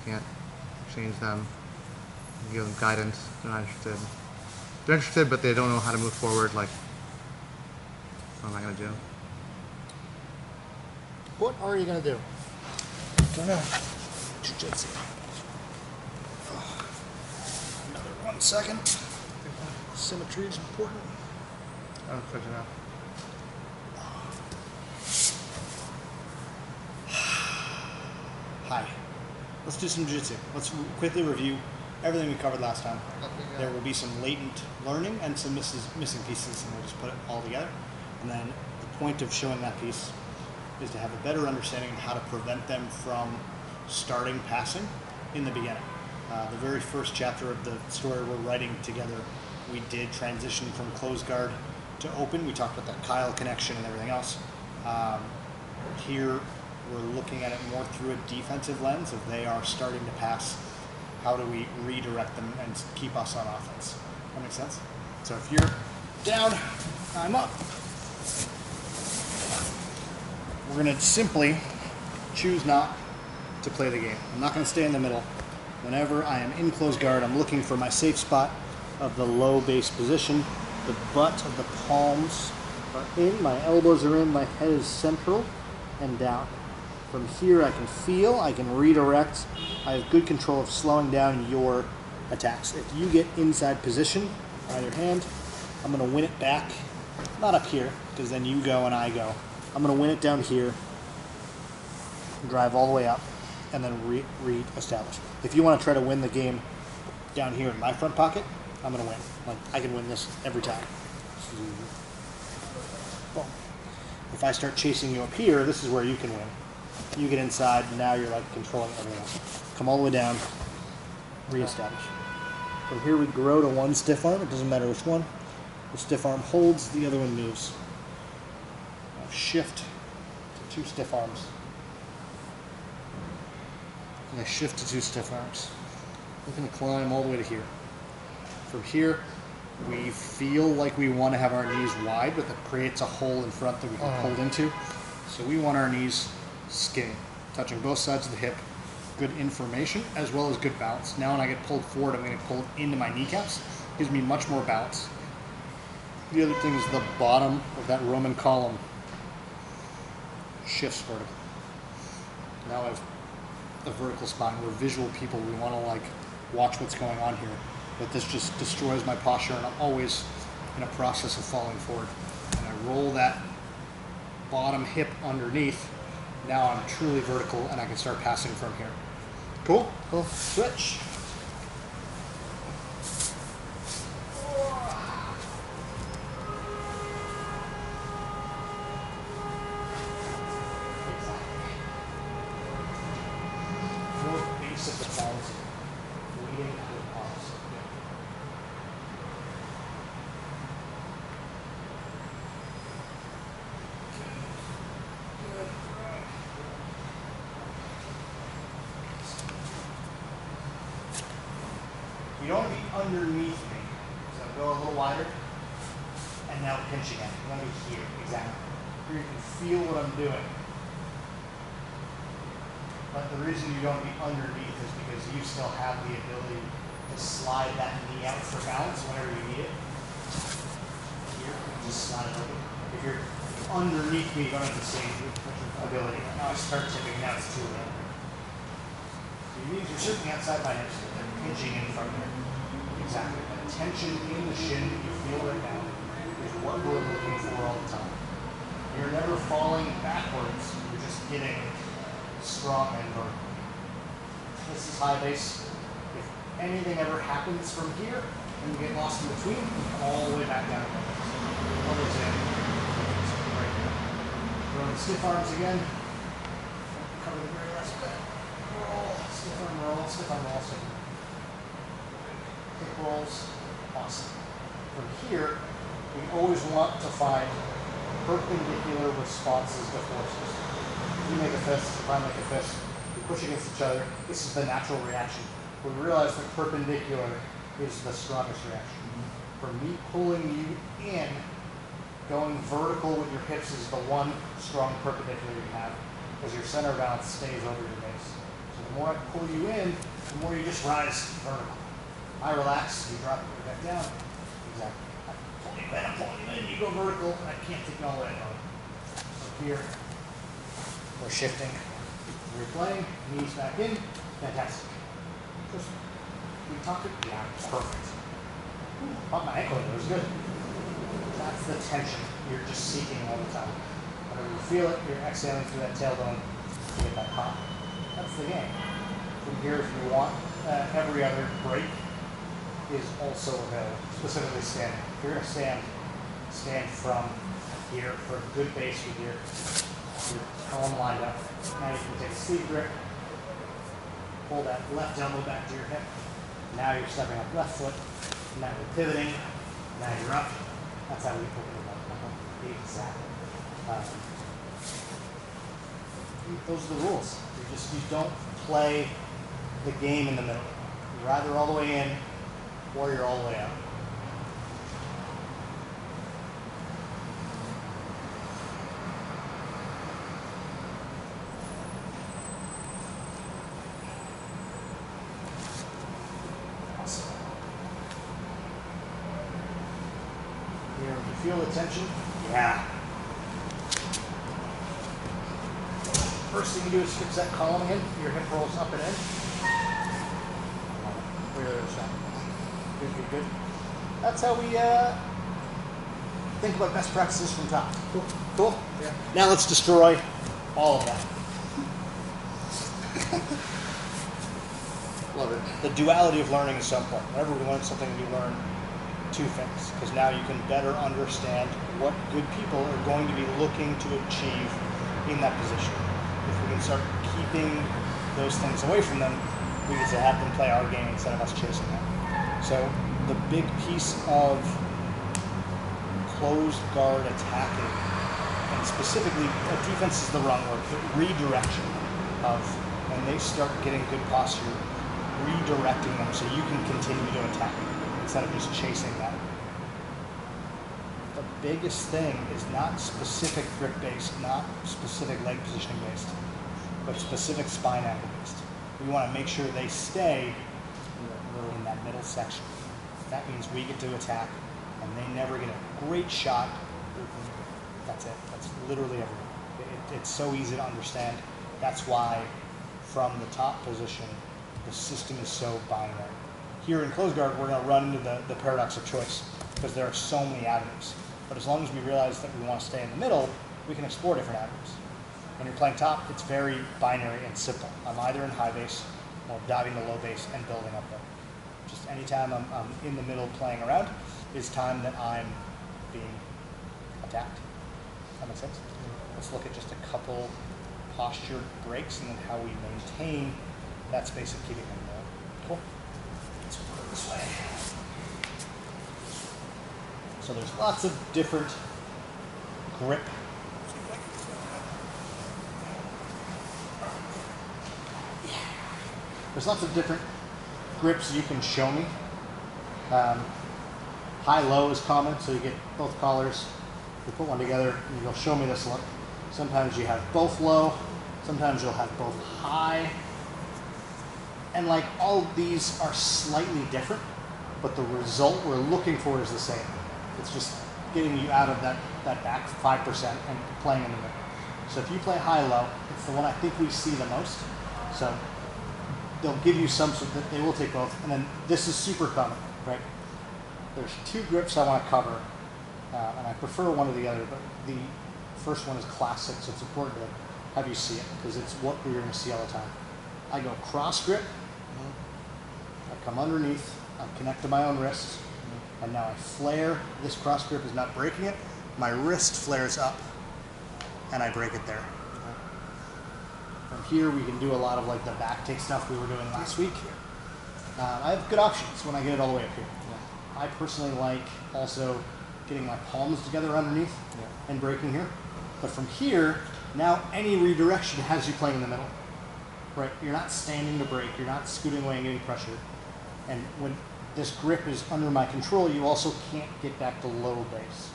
Can't change them, give them guidance. They're not interested. They're interested, but they don't know how to move forward. Like, what am I gonna do? What are you gonna do? Don't know. Jiu-jitsu. Another 1 second. Symmetry is important. I don't expect you now. Hi. Let's do some jiu-jitsu. Let's quickly review everything we covered last time. There will be some latent learning and some missing pieces, and we'll just put it all together. And then the point of showing that piece is to have a better understanding of how to prevent them from starting passing in the beginning. The very first chapter of the story we're writing together, we did transition from closed guard to open. We talked about that Kyle connection and everything else. Here, we're looking at it more through a defensive lens. If they are starting to pass, how do we redirect them and keep us on offense? That makes sense? So if you're down, I'm up. We're going to simply choose not to play the game. I'm not going to stay in the middle. Whenever I am in closed guard, I'm looking for my safe spot of the low base position. The butt of the palms are in, my elbows are in, my head is central and down. From here I can feel, I can redirect. I have good control of slowing down your attacks. If you get inside position, either hand, I'm going to win it back. Not up here, because then you go and I go. I'm going to win it down here, drive all the way up, and then re-establish. If you want to try to win the game down here in my front pocket, I'm going to win. Like, I can win this every time. Boom. If I start chasing you up here, this is where you can win. You get inside, and now you're like controlling everything else. Come all the way down, re-establish. From here we grow to one stiff arm. It doesn't matter which one. The stiff arm holds, the other one moves. Now shift to 2 stiff arms. And I shift to 2 stiff arms. We're going to climb all the way to here. From here, we feel like we want to have our knees wide, but that creates a hole in front that we can hold into. So we want our knees skinny, touching both sides of the hip. Good information as well as good balance. Now when I get pulled forward, I'm going to pull into my kneecaps. Gives me much more balance. The other thing is the bottom of that Roman column shifts vertical. Now I have a vertical spine. We're visual people. We want to like watch what's going on here. But this just destroys my posture, and I'm always in a process of falling forward. And I roll that bottom hip underneath. Now I'm truly vertical, and I can start passing from here. Cool? Cool. Switch. Base of the palms, leading to the palms. You don't want to be underneath me. So go a little wider, and now pinch again. You want to be here, exactly. Here you can feel what I'm doing. But the reason you don't be underneath is because you still have the ability to slide that knee out for balance whenever you need it. Here, just slide it open. If you're underneath me, you don't have the same ability. Now I start tipping, now it's too late. You're sitting outside my hips, but they're pinching in from there. Exactly. That tension in the shin that you feel right now is what we're looking for all the time. You're never falling backwards, you're just getting strong and vertical. This is high base. If anything ever happens from here and you get lost in between, come all the way back down. Another example. Right here. Throw the stiff arms again. Cover the very last bit. Roll, stiff arm roll, stiff arm roll. Hip rolls. Awesome. From here, we always want to find perpendicular responses to forces. You make a fist, if I make a fist, we push against each other. This is the natural reaction. We realize that perpendicular is the strongest reaction. For me pulling you in, going vertical with your hips is the one strong perpendicular you have, because your center of balance stays over your base. So The more I pull you in, the more you just rise vertical. I relax, you drop it back down. Exactly. I pull you in, I'm pulling you in, you go vertical, I can't take you all the way down. Up here, we're shifting. We're playing, knees back in, fantastic. Just, we talked it, yeah, perfect. Pop my ankle, it was good. That's the tension you're just seeking all the time. Whenever you feel it, you're exhaling through that tailbone to get that pop. That's the game. From here, if you want, every other break is also available, specifically standing. If you're going to stand from here for a good base with your column lined up. Now you can take a sleeve grip, pull that left elbow back to your hip. Now you're stepping up left foot. Now you're pivoting. Now you're up. That's how we put it up. Exactly. Those are the rules. You don't play the game in the middle. You're either all the way in or you're all the way out. Here, you feel the tension? Yeah. First thing you do is fix that column in. Your hip rolls up and in. Really good, good, good. That's how we think about best practices from top. Cool. Cool? Yeah. Now let's destroy all of that. Love it. The duality of learning is so important. Whenever we learn something, we learn two things. Because now you can better understand what good people are going to be looking to achieve in that position. If we can start keeping those things away from them, we get to have them play our game instead of us chasing them. So the big piece of closed guard attacking, and specifically, defense is the wrong word, but redirection of when they start getting good posture, redirecting them so you can continue to attack instead of just chasing them. The biggest thing is not specific grip based, not specific leg positioning based, but specific spine angle based. We want to make sure they stay in that middle section. That means we get to attack and they never get a great shot. That's it. That's literally everything. It's so easy to understand. That's why from the top position, the system is so binary. Here in closed guard, we're going to run into the paradox of choice because there are so many avenues. But as long as we realize that we want to stay in the middle, we can explore different avenues. When you're playing top, it's very binary and simple. I'm either in high base or diving to low base and building up there. Just anytime I'm in the middle playing around is time that I'm being attacked. That makes sense? Let's look at just a couple posture breaks and then how we maintain that space of keeping them there. Cool. Let's go this way. So there's lots of different grip. There's lots of different grips you can show me. High-low is common, so you get both collars. You put one together and you'll show me this look. Sometimes you have both low, sometimes you'll have both high. And like all of these are slightly different, but the result we're looking for is the same. It's just getting you out of that back 5% and playing in the middle. So if you play high-low, it's the one I think we see the most. So they'll give you some, so that they will take both. And then this is super common, right? There's two grips I want to cover, and I prefer one or the other, but the first one is classic, so it's important to have you see it, because it's what you're going to see all the time. I go cross grip, I come underneath, I connect to my own wrist, and now I flare. This cross grip is not breaking it. My wrist flares up, and I break it there. From here, we can do a lot of like the back take stuff we were doing last week. I have good options when I get it all the way up here. I personally like also getting my palms together underneath and breaking here. But from here, now any redirection has you playing in the middle. Right? You're not standing to break. You're not scooting away and getting pressure. And when this grip is under my control, you also can't get back to low base.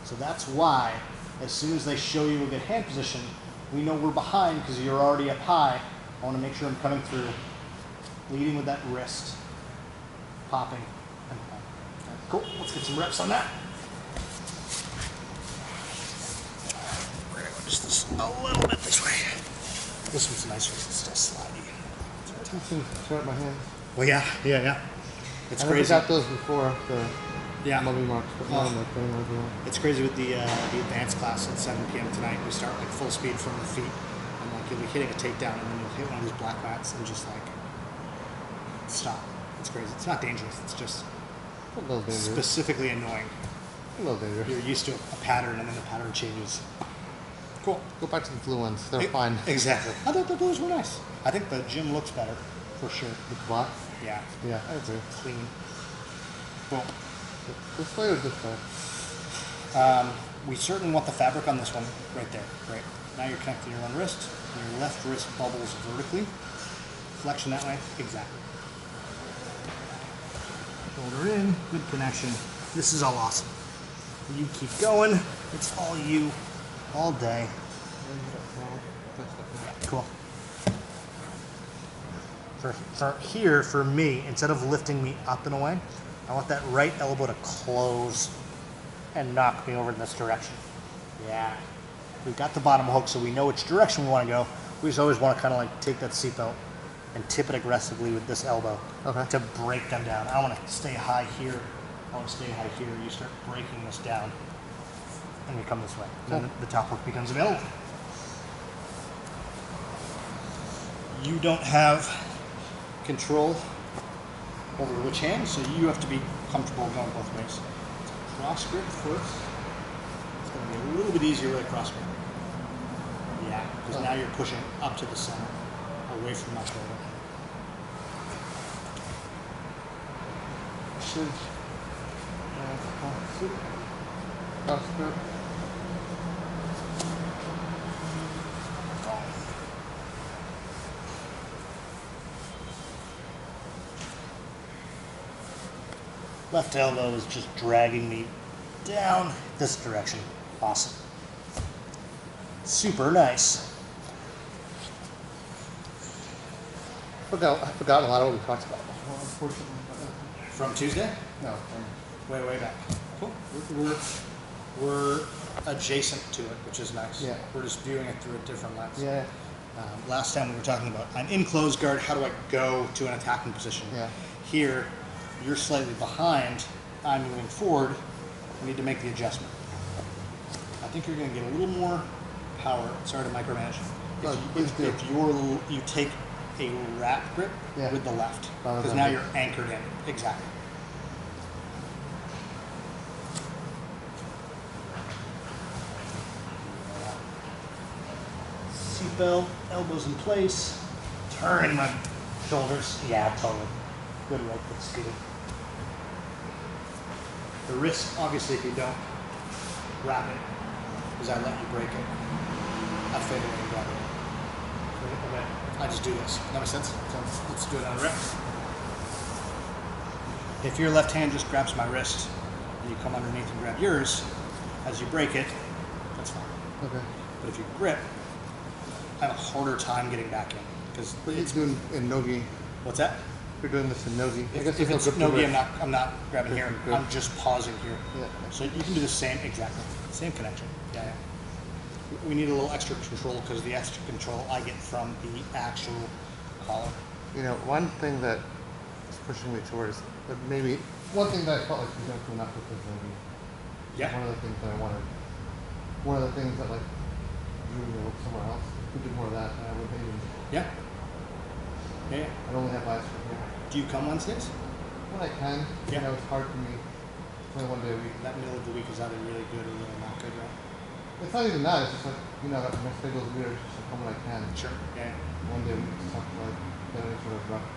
So that's why, as soon as they show you a good hand position, we know we're behind because you're already up high, I want to make sure I'm coming through, leading with that wrist, popping, and pulling. Cool. Let's get some reps on that. We're going to go just this, a little bit this way. This one's nicer because it's still slidey. Start my hands. Well, yeah. It's I crazy. never got those before the mummy marks, but now Oh. I'm like playing as well. It's crazy with the advanced class at 7 p.m. tonight. We start like full speed from the feet, and like you'll be hitting a takedown, and then you'll hit one of these black mats and just like stop. It's crazy. It's not dangerous. It's just A little dangerous. specifically annoying. A little dangerous. You're used to a pattern, and then the pattern changes. Cool. Go back to the blue ones. They're fine. Exactly. I thought the blues were nice. I think the gym looks better for sure. With the black? Yeah. Yeah, I agree. Clean. Cool. This way or this way? We certainly want the fabric on this one right there. Great. Now you're connecting your one wrist, and your left wrist bubbles vertically. Flexion that way. Exactly. Shoulder in. Good connection. This is all awesome. You keep going. It's all you, all day. Cool. For me, instead of lifting me up and away, I want that right elbow to close and knock me over in this direction. Yeah. We've got the bottom hook, so we know which direction we want to go. We just always want to kind of like take that seatbelt and tip it aggressively with this elbow to break them down. I don't want to stay high here. I want to stay high here. You start breaking this down, and we come this way. And then the top hook becomes available. You don't have control over which hand, so you have to be comfortable going both ways. Cross grip first. It's going to be a little bit easier with a cross grip. Yeah, because now you're pushing up to the center, away from my shoulder. Cross grip. Left elbow is just dragging me down this direction. Awesome. Super nice. I've forgotten a lot of what we talked about before, unfortunately. From Tuesday? No, Way back. Cool. We're adjacent to it, which is nice. Yeah. We're just viewing it through a different lens. yeah. Last time we were talking about, I'm in closed guard, how do I go to an attacking position? Yeah. Here, you're slightly behind, I'm moving forward, we need to make the adjustment. I think you're going to get a little more power. Sorry to micromanage. If you take a wrap grip with the left, because now you're anchored in. Exactly. Seatbelt, elbows in place, turning my shoulders. Yeah, totally. Good right foot speed. The risk, obviously, if you don't wrap it, is I let you break it. I fade away and grab it. Okay. I just do this. That makes sense? So let's do it on a rep. If your left hand just grabs my wrist and you come underneath and grab yours, as you break it, that's fine. Okay. But if you grip, I have a harder time getting back in. Because It's doing in nogi. What's that? You're doing this in nogi. If it's nogi, I'm not grabbing here. Good. I'm just pausing here. Yeah. So you can do the same, exactly, same connection. Yeah. We need a little extra control because the extra control I get from the actual collar. You know, one thing that is pushing me towards, but maybe one thing that I felt like we don't do enough with is nogi. Yeah. One of the things that I wanted. One of the things that like drew me to look somewhere else. If we did more of that, I would maybe. Yeah. Yeah. I only have lives for here. Do you come Wednesdays? When I can. Yeah. You know, it's hard for me. It's only one day a week. That middle of the week is either really good or really not good, right? It's not even that. It's just like, you know, my schedule's weird. It's just like come when I can. Sure. Yeah. One day a week to talk about get any sort of rough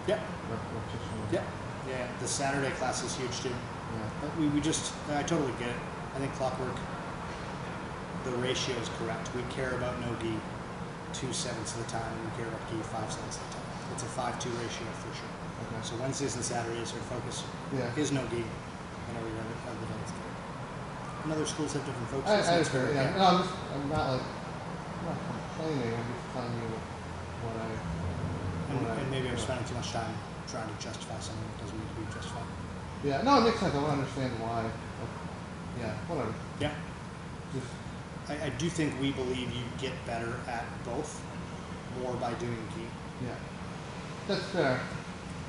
Yeah. repetition. Yeah. Yeah. The Saturday class is huge too. Yeah. But we just, I totally get it. I think clockwork, the ratio is correct. We care about no gi 2/7 of the time. We care about gi 5/7 of the time. It's a 5-2 ratio for sure. Okay. So Wednesdays and Saturdays our focus is no gi. And every other day is gi. And other schools have different focuses. I agree. Yeah. No, I'm not complaining. I'm just telling you what I. And maybe I'm spending too much time trying to justify something that doesn't need to be justified. Yeah, no, it makes sense. I want to understand why. Yeah, whatever. Yeah. Just, I do think we believe you get better at both more by doing gi. yeah, that's fair.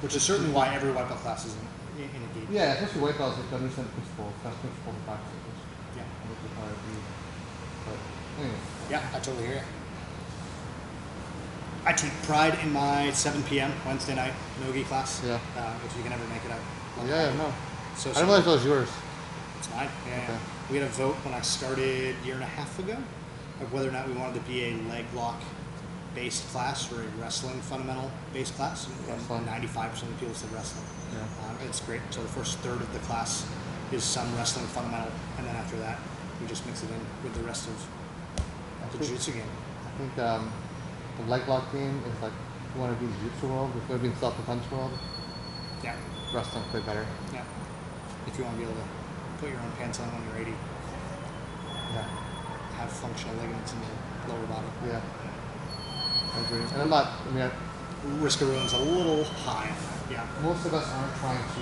Which is certainly why every white belt class is in a gi. Yeah, especially white belts, like to understand the principles, that's principles and practices. Yeah. Which is how it be. But anyway. Yeah, I totally hear you. I take pride in my 7 p.m. Wednesday night no-gi class. Yeah. If you can ever make it out. Yeah, no. So I didn't realize that was yours. It's mine. Yeah, Okay. yeah. We had a vote when I started a year and a half ago of whether or not we wanted to be a leg lock based class or a wrestling fundamental based class. And 95% of the people said wrestling. Yeah. It's great. So the first third of the class is some wrestling fundamental, and then after that, we just mix it in with the rest of the jiu-jitsu game. I think the leg lock game is like you want to be in the jiu-jitsu world, if you want to be in self-defense world. Yeah. Wrestling play better. Yeah. If you want to be able to put your own pants on when you're 80. Yeah. Have functional ligaments in your lower body. Yeah. I agree. And I'm not, I mean, Risk of ruin's a little high. Yeah. most of us aren't trying to,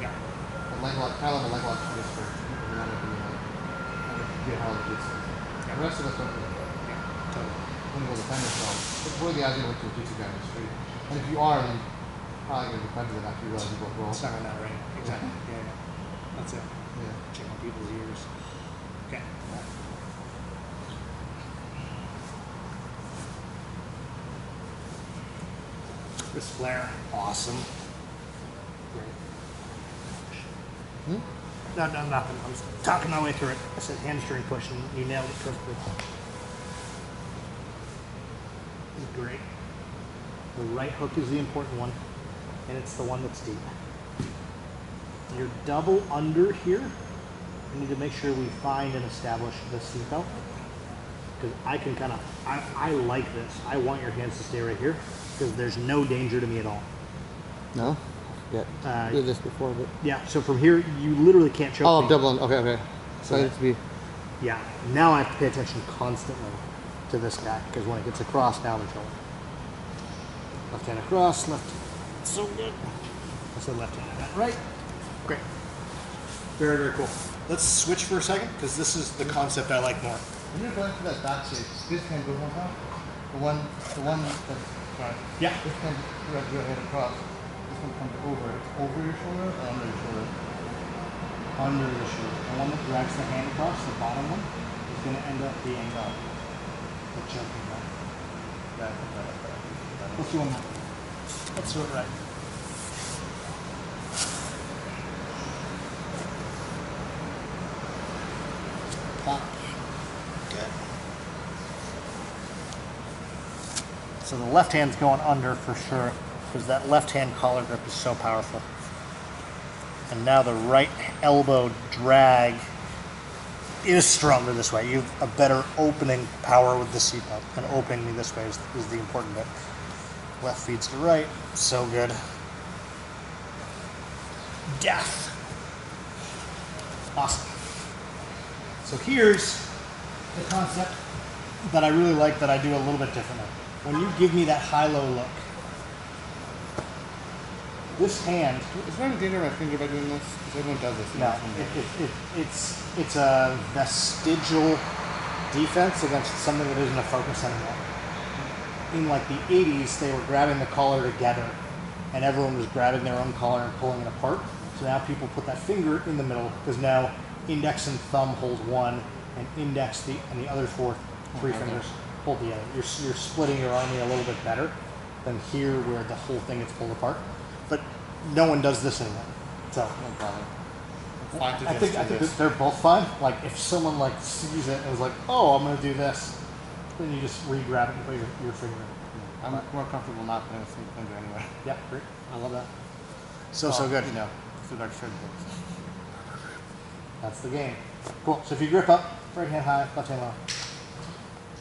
Yeah. a leg lock, kind of like a leg lock is for people who want to be, get how to jiu-jitsu. Yeah. The rest of us don't do that. Yeah. Totally. Want to go defend yourself. But what are the odds you're going to a jiu-jitsu guy in the street? And if you are, then you're probably going to defend it after you realize you both roll. It's not that right. Exactly. Yeah, yeah. That's it. Yeah. Check on people's ears. Okay. This flare, awesome. Great. No, nothing. I'm just talking my way through it. I said hamstring push, and you nailed it perfectly. This is great. The right hook is the important one, and it's the one that's deep. Your double under here, we need to make sure we find and establish the seatbelt. Because I can kind of, I like this. I want your hands to stay right here, because there's no danger to me at all. No? Yeah. I did this before, but. Yeah, so from here, you literally can't choke Oh, me. double, okay, okay. So that- it needs to be. Yeah, now I have to pay attention constantly to this guy, because when it gets across, now I'm in trouble. Left hand across, left. So good. I said left hand, right? Great. Very, very cool. Let's switch for a second, because this is the concept I like more. When you're going through that back shape, this hand goes on top. The one that's, sorry. Yeah. This hand, you have your head across. This one comes over. It's over your shoulder or under your shoulder? Under the shoulder. The one that drags the hand across, the bottom one, is going to end up being the choking one. Right. Let's do one more. Let's do it right. Pop. Good. So the left hand's going under for sure, because that left hand collar grip is so powerful. And now the right elbow drag is stronger this way. You have a better opening power with the seatbelt, and opening me this way is the important bit. Left feeds to right, so good. Death. Awesome. So here's the concept that I really like that I do a little bit differently. When you give me that high-low look, this hand. Is there any danger of my finger by doing this? Because everyone does this. No, it's a vestigial defense against something that isn't a focus anymore. In like the 80s, they were grabbing the collar together, and everyone was grabbing their own collar and pulling it apart. So now people put that finger in the middle, because now index and thumb hold one, and index and the other three fingers hold the other. You're splitting your army a little bit better than here, where the whole thing is pulled apart. But no one does this anymore. So No problem. I think that they're both fine. Like if someone like sees it and was like, "Oh, I'm going to do this," then you just re-grab it and put your finger in. I'm more comfortable not putting a single finger anywhere. Yeah, great. I love that. So good. You know, it's like shirt books. That's the game. Cool. So if you grip up, right hand high, left hand low.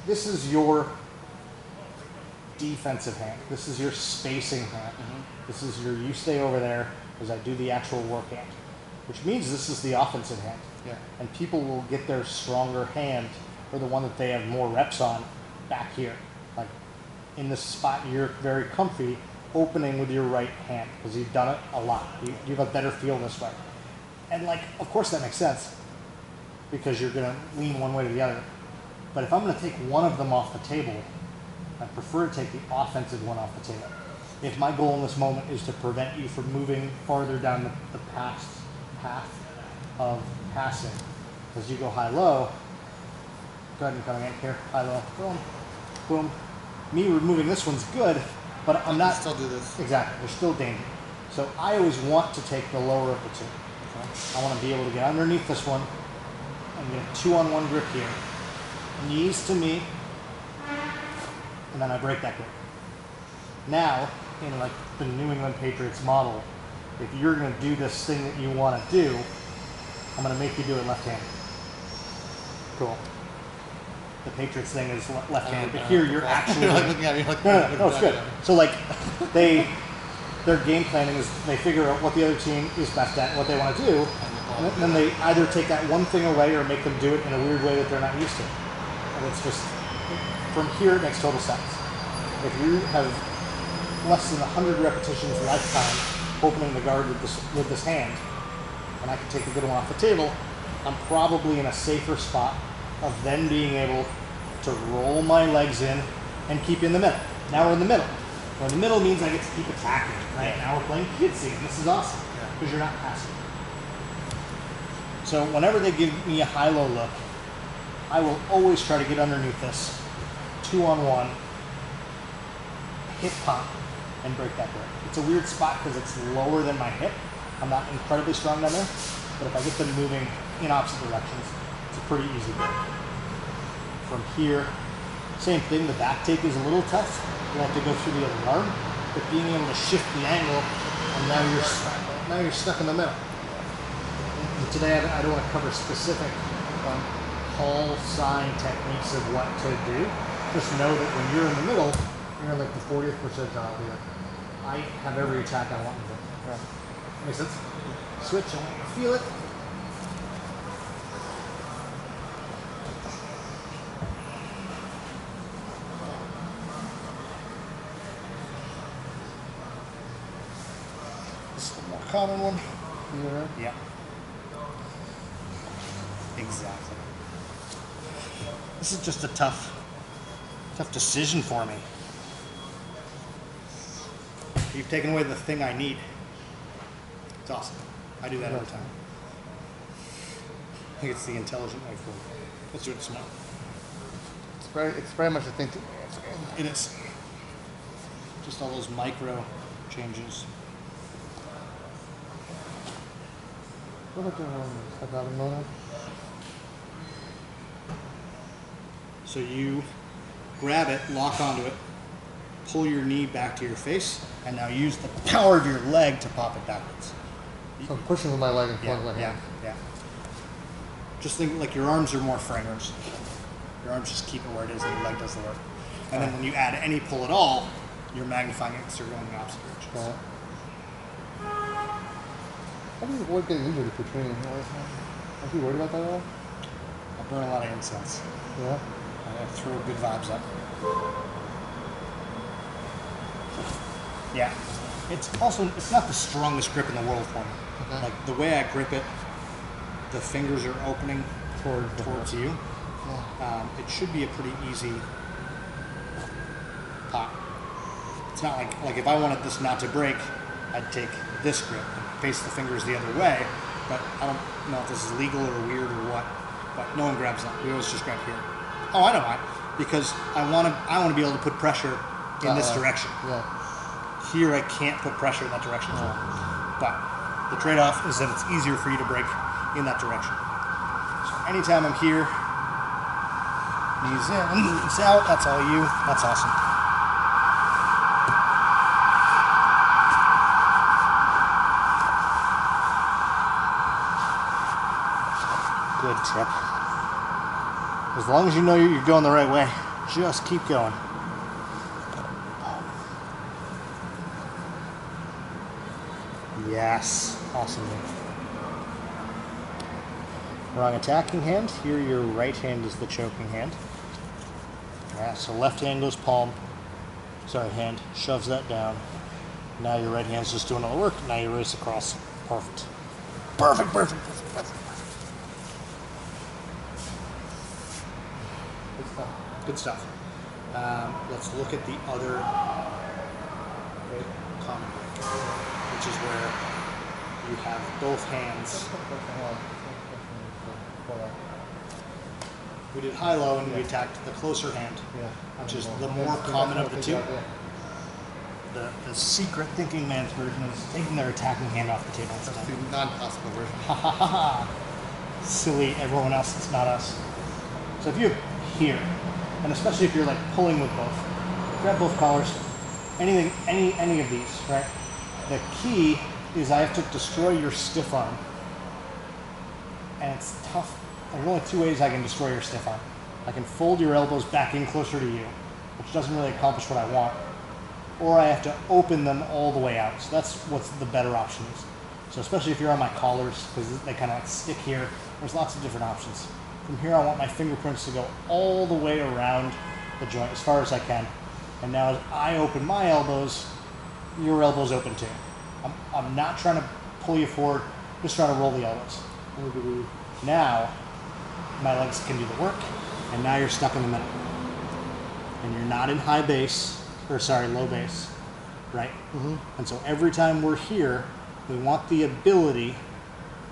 This is your defensive hand. This is your spacing hand. This is your you stay over there as I do the actual work hand, which means this is the offensive hand. Yeah. And people will get their stronger hand, or the one that they have more reps on, back here. Like in this spot you're very comfy, opening with your right hand because you've done it a lot. You have a better feel this way. And like, of course that makes sense because you're gonna lean one way to the other. But if I'm gonna take one of them off the table, I prefer to take the offensive one off the table. If my goal in this moment is to prevent you from moving farther down the path of passing, as you go high-low, go ahead and come in here, high-low, boom, boom. Me removing this one's good, but I'm not. Still do this. Exactly, there's still danger. So I always want to take the lower of the two. Okay? I want to be able to get underneath this one and get a 2-on-1 grip here. Knees to me, and then I break that grip. Now, in like the New England Patriots model, if you're going to do this thing that you want to do, I'm going to make you do it left-handed. Cool. The Patriots thing is left-handed, but here you're actually no, it's good. So like their game planning is they figure out what the other team is best at, what they want to do, and then they either take that one thing away or make them do it in a weird way that they're not used to. And it's just, from here it makes total sense. If you have less than 100 repetitions lifetime opening the guard with this hand, and I can take a good one off the table, I'm probably in a safer spot of then being able to roll my legs in and keep in the middle. Now we're in the middle. Well, the middle means I get to keep attacking, right? Now we're playing kid scene. This is awesome because you're not passing. So whenever they give me a high-low look, I will always try to get underneath this 2-on-1, hip pop, and break that grip. It's a weird spot because it's lower than my hip. I'm not incredibly strong down there, but if I get them moving in opposite directions, it's a pretty easy grip. From here, same thing, the back take is a little tough. You have to go through the other arm, but being able to shift the angle, and now you're stuck in the middle. And today I don't want to cover specific call sign techniques of what to do. Just know that when you're in the middle, you're in like the 40th percentile here. I have every attack I want to do. Yeah. Makes sense? Switch, I want you to feel it. This is the more common one. Yeah. Exactly. This is just a tough decision for me. You've taken away the thing I need. It's awesome. I do that all the time. I think it's the intelligent way forward. Let's do it smart. It's very much a thing to. It is. Just all those micro changes. So you grab it, lock onto it, pull your knee back to your face, and now use the power of your leg to pop it backwards. So I'm pushing with my leg and pulling my hand. Yeah. Just think like your arms are more framers. Your arms just keep it where it is and your leg does the work. And then when you add any pull at all, you're magnifying it because you're going in the opposite direction. How do you avoid getting injured if you're training? Are you worried about that at all? I burn a lot of incense. Yeah? I throw good vibes up. Yeah. It's not the strongest grip in the world for me. Okay. Like the way I grip it, the fingers are opening towards you. Yeah. It should be a pretty easy pop. It's not like if I wanted this not to break, I'd take this grip and face the fingers the other way, but I don't know if this is legal or weird or what, but no one grabs that. We always just grab here. Oh, I know why. Because I want to be able to put pressure in this direction. Yeah. Here I can't put pressure in that direction as well. But the trade-off is that it's easier for you to break in that direction. So anytime I'm here, knees in, knees out, that's all you. That's awesome. Good tip. As long as you know you're going the right way, just keep going. Yes, awesome. Wrong attacking hand. Here your right hand is the choking hand. Yeah, so left hand goes palm, sorry, hand shoves that down. Now your right hand's just doing all the work. Now you race across. Perfect. Perfect, perfect, perfect, perfect. Good stuff. Good stuff. Let's look at the other common break, which is where you have both hands. We did high-low and we attacked the closer hand, which is the more common of the two. The secret thinking man's version is taking their attacking hand off the table instead. That's the non-possible version. Ha ha ha ha! Silly everyone else, it's not us. So if you're here, and especially if you're like pulling with both, grab both collars, anything, any of these, right? The key is I have to destroy your stiff arm. And it's tough. There's only two ways I can destroy your stiff arm. I can fold your elbows back in closer to you, which doesn't really accomplish what I want. Or I have to open them all the way out. So that's what's the better option is. So especially if you're on my collars, because they kind of like stick here, there's lots of different options. From here I want my fingerprints to go all the way around the joint as far as I can. And now as I open my elbows, your elbows open too. I'm not trying to pull you forward, just trying to roll the elbows. Now, my legs can do the work, and now you're stuck in the middle. And you're not in high base, or sorry, low base, right? And so every time we're here, we want the ability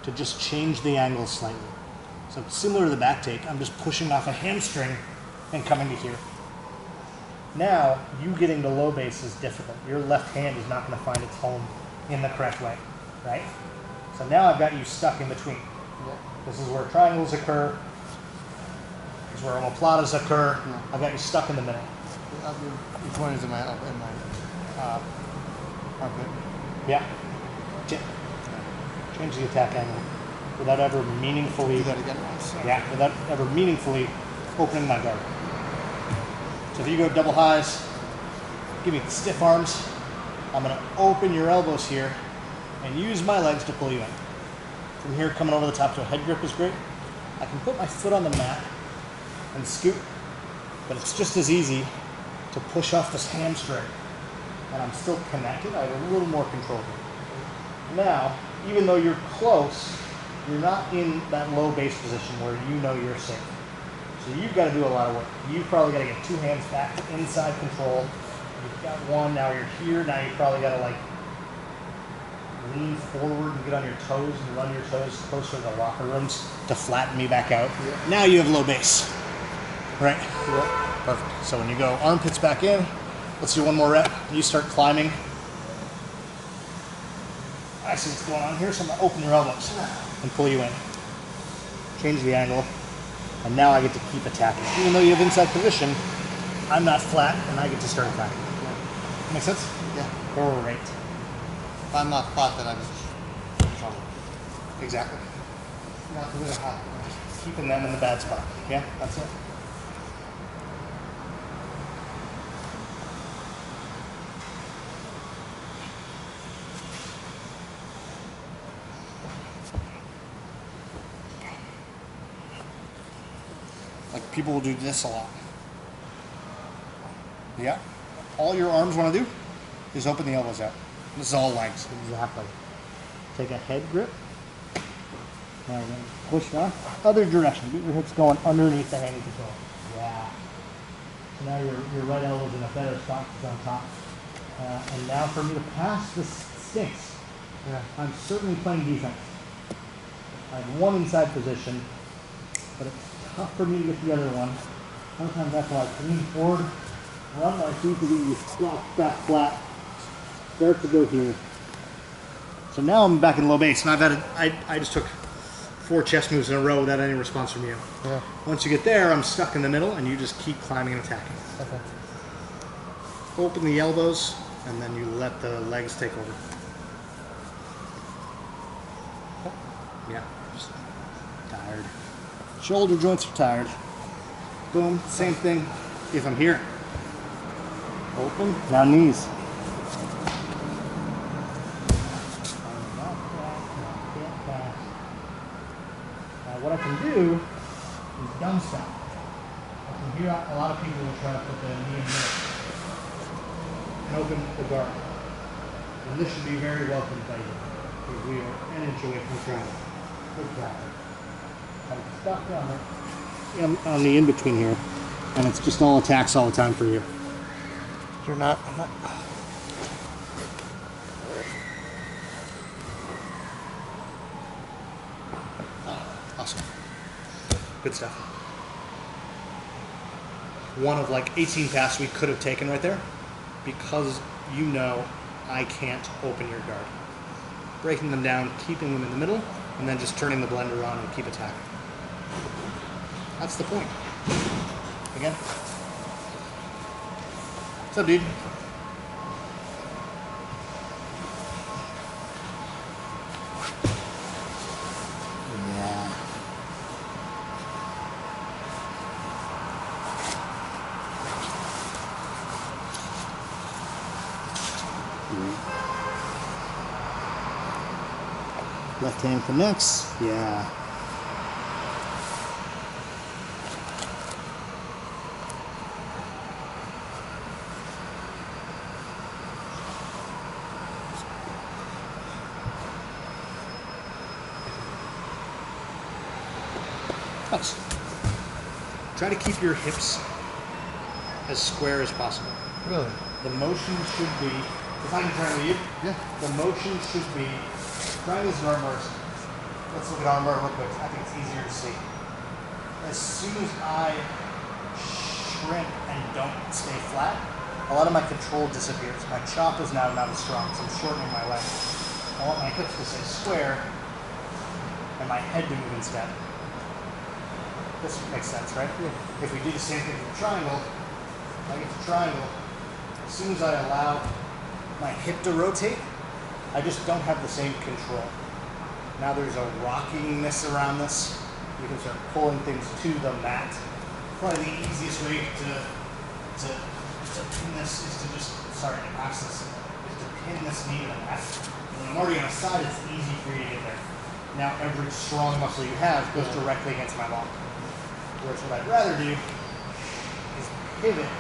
to just change the angle slightly. So similar to the back take, I'm just pushing off a hamstring and coming to here. Now, you getting to low base is difficult. Your left hand is not going to find its home in the correct way, right? So now I've got you stuck in between. This is where triangles occur. This is where omoplatas occur. I've got you stuck in the middle. Each one is in my armpit. Yeah. Change the attack angle without ever meaningfully. Do that again. Yeah, without ever meaningfully opening my guard. So if you go double highs, give me stiff arms. I'm going to open your elbows here and use my legs to pull you in. From here, coming over the top to a head grip is great. I can put my foot on the mat and scoot, but it's just as easy to push off this hamstring. And I'm still connected. I have a little more control here. Now, even though you're close, you're not in that low base position where you know you're safe. So you've got to do a lot of work. You've probably got to get two hands back to inside control. You've got one, now you're here. Now you probably got to like lean forward and get on your toes and run your toes closer to the locker rooms to flatten me back out. Yeah. Now you have low base, right? Yeah. Perfect. So when you go armpits back in, let's do one more rep. You start climbing. I see what's going on here, so I'm going to open your elbows and pull you in. Change the angle, and now I get to keep attacking. Even though you have inside position, I'm not flat, and I get to start attacking. Yeah. Make sense? Yeah. Great. If I'm not flat, then I'm just trouble. Exactly. Not really hot. Keeping them in the bad spot. Yeah, that's it. Like people will do this a lot. Yeah. All your arms want to do is open the elbows out. This is all legs. Exactly. Take a head grip. Now we're going to push off. Other direction. Get your hips going underneath the hand control. Yeah. So now your right elbow's in a better spot because it's on top. And now for me to pass this stinks. Yeah. I'm certainly playing defense. I have one inside position, but it's tough for me to get the other one. Sometimes I have to like lean forward, run my feet to get you squat back flat. Start to go here. So now I'm back in low base, and I just took 4 chest moves in a row without any response from you. Yeah. Once you get there, I'm stuck in the middle, and you just keep climbing and attacking. Okay. Open the elbows, and then you let the legs take over. Yeah, just tired. Shoulder joints are tired. Boom, same thing if I'm here. Open, now knees. What I can do is dumb stop. I can hear a lot of people will try to put the knee in the middle. and open the guard. And this should be very welcome by you, because we are an inch away from triangle. Good job. I'm stuck down there. On the in-between here, and it's just all attacks all the time for you. I'm not. Awesome. Good stuff. One of like 18 passes we could have taken right there, because you know I can't open your guard. Breaking them down, keeping them in the middle, and then just turning the blender on and keep attacking. That's the point. Again. What's up, dude? Yeah. Left hand connects. Yeah. Nice. Try to keep your hips as square as possible. Really? The motion should be, if I can try to lead, Yeah. the motion should be, triangles and arm bars. Let's look at arm bar real quick. I think it's easier to see. As soon as I shrimp and don't stay flat, a lot of my control disappears. My chop is now not as strong, so I'm shortening my leg. I want my hips to stay square and my head to move instead. This makes sense, right? Yeah. If we do the same thing for the triangle, I get to triangle, as soon as I allow my hip to rotate, I just don't have the same control. Now there's a rockingness around this. You can start pulling things to the mat. Probably the easiest way to pin this is to just, sorry to pass this, is to pin this knee to the mat. And when I'm already on a side, it's easy for you to get there. Now every strong muscle you have goes directly against my long. Whereas what I'd rather do is pivot,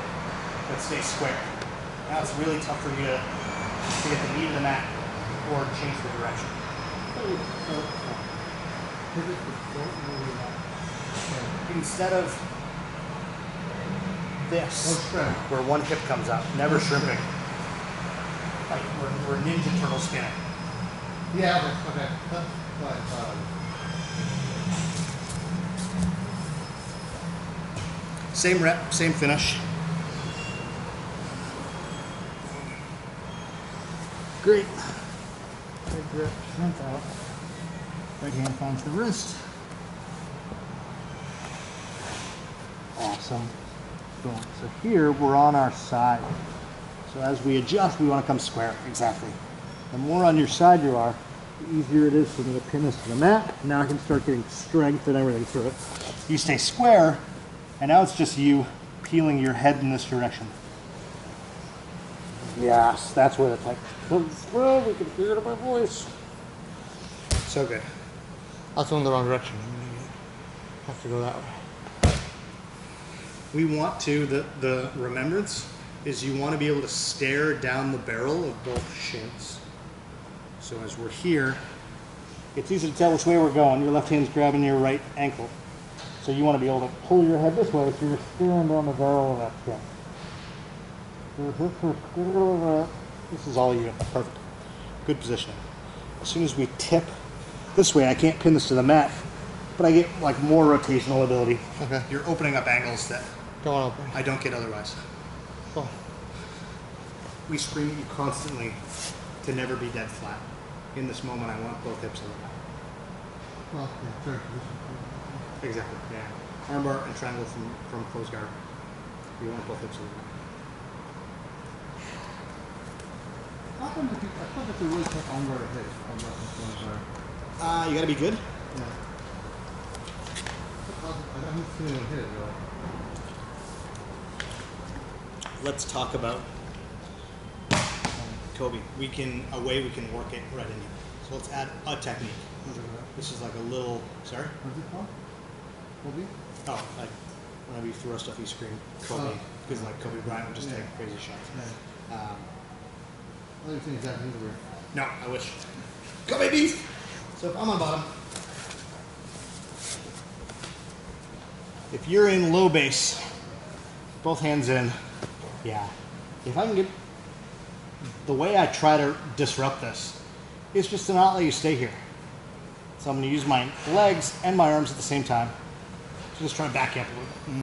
but stay square. Now it's really tough for you to get the knee to the mat or change the direction. Instead of this, where one hip comes out, never shrimping. Like we're Ninja Turtle spinning. Yeah, okay. That's fine. Same rep, same finish. Great. Big grip, shrimp out. Right hand finds the wrist. Awesome. Boom. So here we're on our side. So as we adjust, we want to come square. Exactly. The more on your side you are, the easier it is for me to pin this to the mat. Now I can start getting strength and everything through it. You stay square, and now it's just you peeling your head in this direction. Yes, that's where the type comes from. We can hear it in my voice. So good. I was going the wrong direction. I have to go that way. We want to, the remembrance is you want to be able to stare down the barrel of both shins. So as we're here, it's easy to tell which way we're going. Your left hand's grabbing your right ankle. So you want to be able to pull your head this way so you're staring down the barrel of that shin. This is all you. Perfect. Good positioning. As soon as we tip this way, I can't pin this to the mat, but I get like more rotational ability. Okay. You're opening up angles that Go on open. I don't get otherwise. Oh. We scream at you constantly to never be dead flat. In this moment, I want both hips on the mat. Well, yeah, sure. Exactly. Yeah. Armbar and triangle from closed guard. You want both hips on the mat. How come I thought that they really took armbar to hit? Armbar and close guard. You gotta be good. Yeah. I haven't seen anyone hit it though. Let's talk about Kobe. We can work it right in here. So let's add a technique. This is like a little, sorry? What's it called? Kobe? Oh, like whenever you throw stuff, you scream Kobe. Oh. Because like Kobe Bryant would just Yeah. take crazy shots. Yeah. I've seen exactly the word. No, I wish. Go babies! So if I'm on bottom, if you're in low base, both hands in, yeah. If I can get, the way I try to disrupt this is just to not let you stay here. So I'm going to use my legs and my arms at the same time to just try to back you up a little bit.